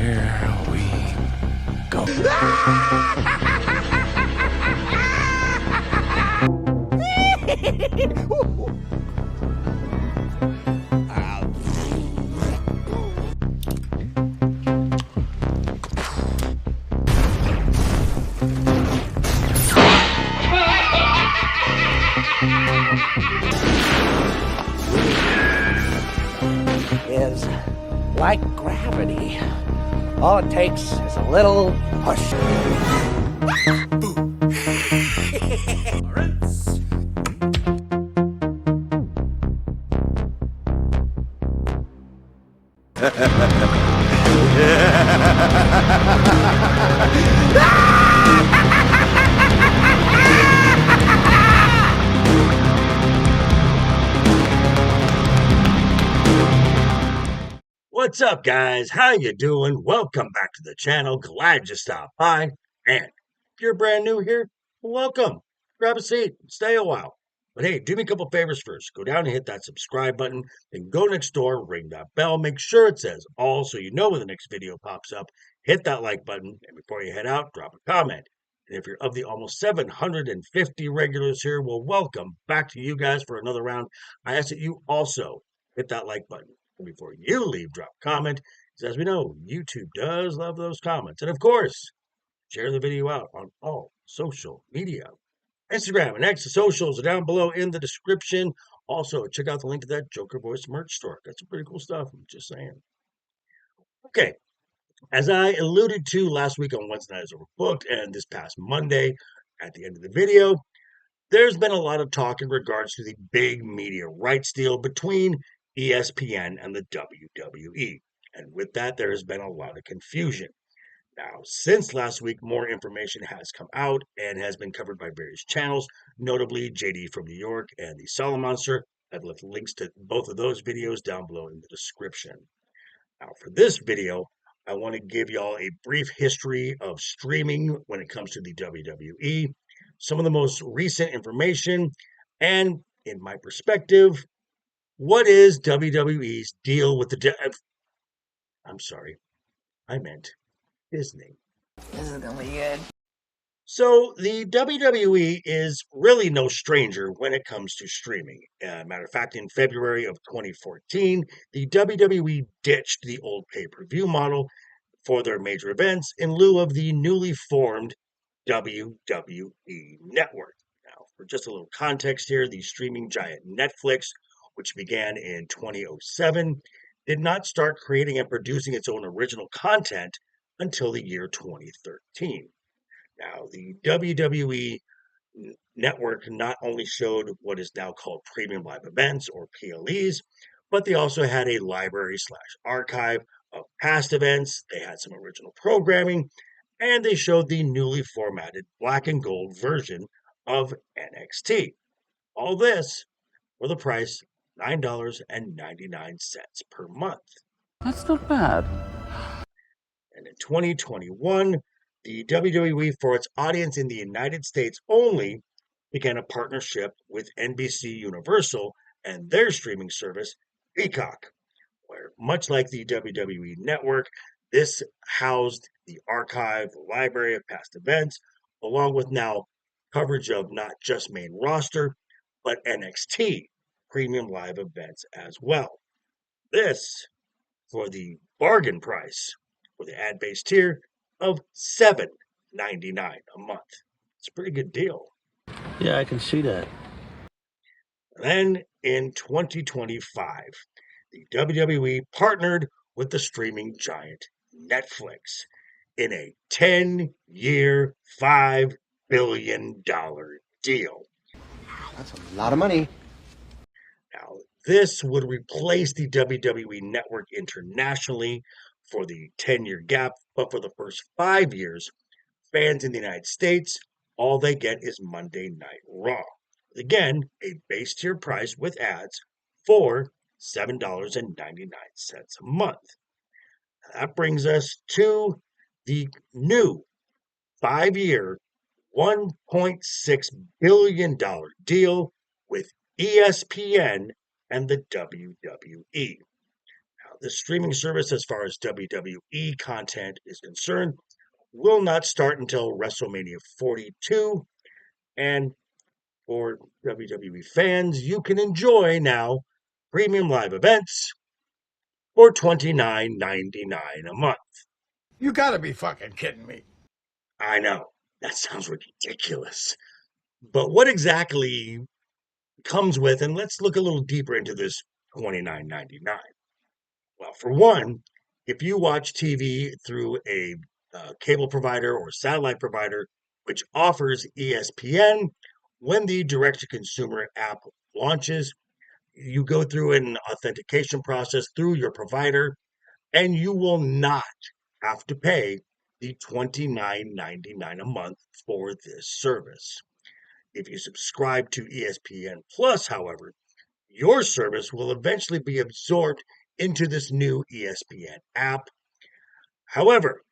Here we go. Is like gravity. All it takes is a little push. What's up, guys? How you doing? Welcome back to the channel. Glad you stopped by. And if you're brand new here, welcome. Grab a seat. Stay a while. But hey, do me a couple favors first. Go down and hit that subscribe button. Then go next door, ring that bell. Make sure it says all so you know when the next video pops up. Hit that like button. And before you head out, drop a comment. And if you're of the almost 750 regulars here, well, welcome back to you guys for another round. I ask that you also hit that like button. Before you leave, drop a comment, because as we know, YouTube does love those comments. And of course, share the video out on all social media. Instagram and X, the socials are down below in the description. Also, check out the link to that Joker Voice merch store. Got some pretty cool stuff, I'm just saying. Okay, as I alluded to last week on Wednesday Night as Overbooked, and this past Monday at the end of the video, there's been a lot of talk in regards to the big media rights deal between ESPN and the WWE. And with that, there has been a lot of confusion. Now, since last week, more information has come out and has been covered by various channels, notably JD from New York and the Solomonster. I've left links to both of those videos down below in the description. Now, for this video, I want to give y'all a brief history of streaming when it comes to the WWE, some of the most recent information, and in my perspective, what is WWE's deal with the I'm sorry, I meant Disney. This is gonna be good. So the WWE is really no stranger when it comes to streaming. Matter of fact, in February of 2014, the WWE ditched the old pay-per-view model for their major events in lieu of the newly formed WWE Network. Now, for just a little context here, the streaming giant Netflix, which began in 2007, did not start creating and producing its own original content until the year 2013. Now, the WWE network not only showed what is now called premium live events or PLEs, but they also had a library slash archive of past events. They had some original programming, and they showed the newly formatted black and gold version of NXT. All this for the price $9.99 per month. That's not bad. And in 2021, the WWE, for its audience in the United States only, began a partnership with NBC Universal and their streaming service, Peacock, where, much like the WWE Network, this housed the archive, the library of past events, along with now coverage of not just main roster, but NXT premium live events as well. This for the bargain price for the ad-based tier of $7.99 a month. It's a pretty good deal. Yeah, I can see that. Then in 2025, the WWE partnered with the streaming giant Netflix in a 10-year, $5 billion deal. That's a lot of money. Now, this would replace the WWE Network internationally for the 10-year gap, but for the first 5 years, fans in the United States, all they get is Monday Night Raw. Again, a base tier price with ads for $7.99 a month. That brings us to the new 5-year, $1.6 billion deal with ESPN and the WWE. Now, the streaming service, as far as WWE content is concerned, will not start until WrestleMania 42. And for WWE fans, you can enjoy now premium live events for $29.99 a month. You gotta be fucking kidding me. I know, that sounds ridiculous. But what exactly comes with, and let's look a little deeper into this $29.99. Well, for one, if you watch TV through a cable provider or satellite provider, which offers ESPN, when the direct to consumer app launches, you go through an authentication process through your provider, and you will not have to pay the $29.99 a month for this service. If you subscribe to ESPN Plus, however, your service will eventually be absorbed into this new ESPN app. However,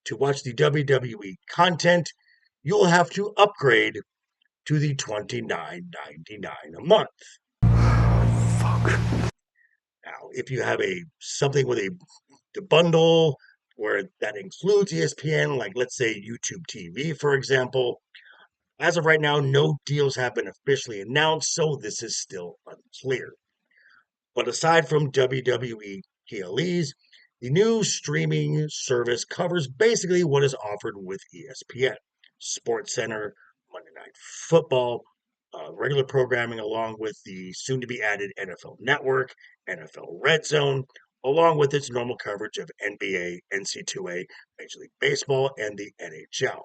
to watch the WWE content, you'll have to upgrade to the $29.99 a month. Fuck. Now, if you have something with the bundle where that includes ESPN, like let's say YouTube TV, for example, as of right now, no deals have been officially announced, so this is still unclear. But aside from WWE PLEs, the new streaming service covers basically what is offered with ESPN: Sports Center, Monday Night Football, regular programming, along with the soon to be added NFL Network, NFL Red Zone, along with its normal coverage of NBA, NC2A, Major League Baseball, and the NHL.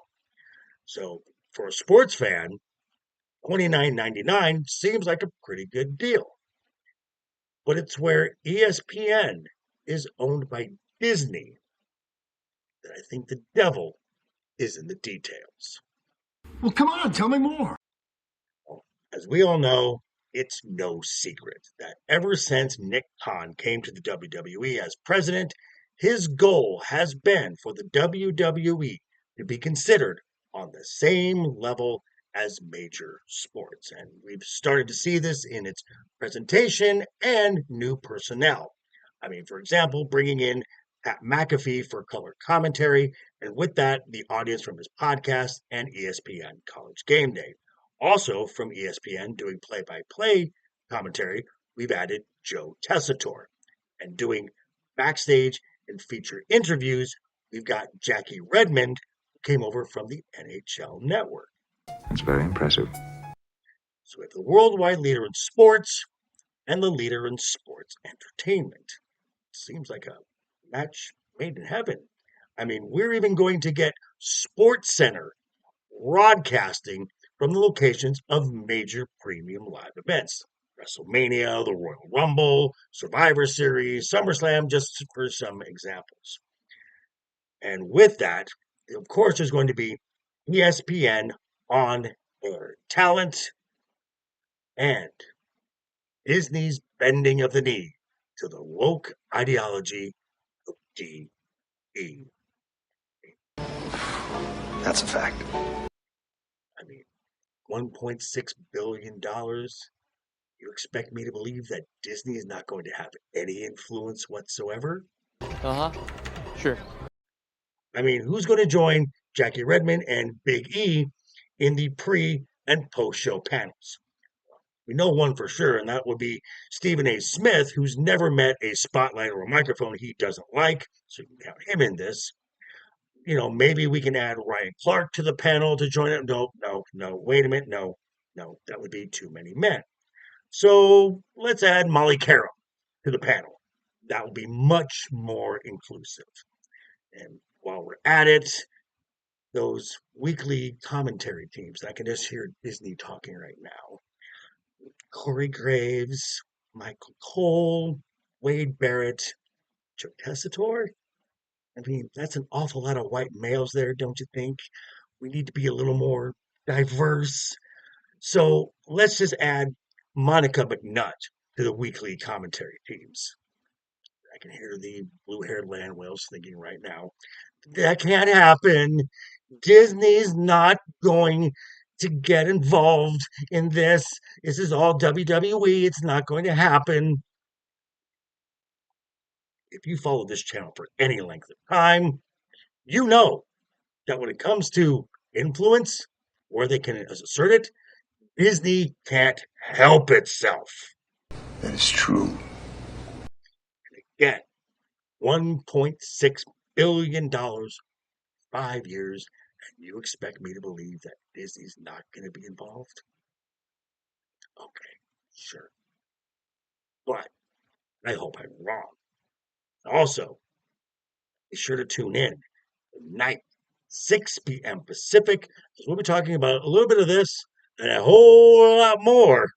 So, for a sports fan, $29.99 seems like a pretty good deal. But it's where ESPN is owned by Disney that I think the devil is in the details. Well, come on, tell me more. As we all know, it's no secret that ever since Nick Khan came to the WWE as president, his goal has been for the WWE to be considered on the same level as major sports. And we've started to see this in its presentation and new personnel. I mean, for example, bringing in Pat McAfee for color commentary, and with that, the audience from his podcast and ESPN College Game Day. Also from ESPN doing play-by-play commentary, we've added Joe Tessitore. And doing backstage and feature interviews, we've got Jackie Redmond, who came over from the NHL Network. That's very impressive. So we have the worldwide leader in sports and the leader in sports entertainment. Seems like a match made in heaven. I mean, we're even going to get Sports Center broadcasting from the locations of major premium live events: WrestleMania, the Royal Rumble, Survivor Series, SummerSlam, just for some examples. And with that, of course, there's going to be ESPN on air talent and Disney's bending of the knee to the woke ideology of DEI. That's a fact. I mean, $1.6 billion. You expect me to believe that Disney is not going to have any influence whatsoever? Sure. I mean, who's going to join Jackie Redmond and Big E in the pre and post show panels? We know one for sure, and that would be Stephen A. Smith, who's never met a spotlight or a microphone he doesn't like, so you can count him in this. You know, maybe we can add Ryan Clark to the panel to join it. No, wait a minute. No, that would be too many men. So let's add Molly Carroll to the panel. That will be much more inclusive. And while we're at it, those weekly commentary teams, I can just hear Disney talking right now. Corey Graves, Michael Cole, Wade Barrett, Joe Tessitore. I mean, that's an awful lot of white males there, don't you think? We need to be a little more diverse. So let's just add Monica McNutt to the weekly commentary teams. I can hear the blue-haired land whales thinking right now, that can't happen. Disney's not going to get involved in this. This is all WWE. It's not going to happen. if you follow this channel for any length of time, you know that when it comes to influence, where they can assert it, Disney can't help itself. That is true. Again, $1.6 billion, 5 years, and you expect me to believe that Disney's not going to be involved? Okay, sure. But I hope I'm wrong. Also, be sure to tune in tonight, 6 p.m. Pacific, because we'll be talking about a little bit of this and a whole lot more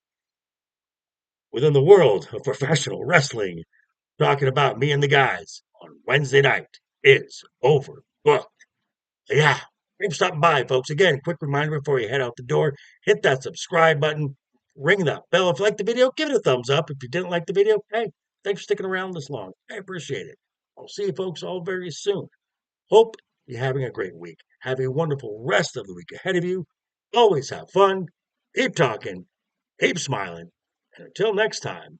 within the world of professional wrestling. Talking about me and the guys on Wednesday night is overbooked. Yeah, thanks for stopping by, folks. Again, quick reminder before you head out the door, hit that subscribe button, ring that bell. If you liked the video, give it a thumbs up. If you didn't like the video, hey, thanks for sticking around this long. I appreciate it. I'll see you folks all very soon. Hope you're having a great week. Have a wonderful rest of the week ahead of you. Always have fun. Keep talking. Keep smiling. And until next time,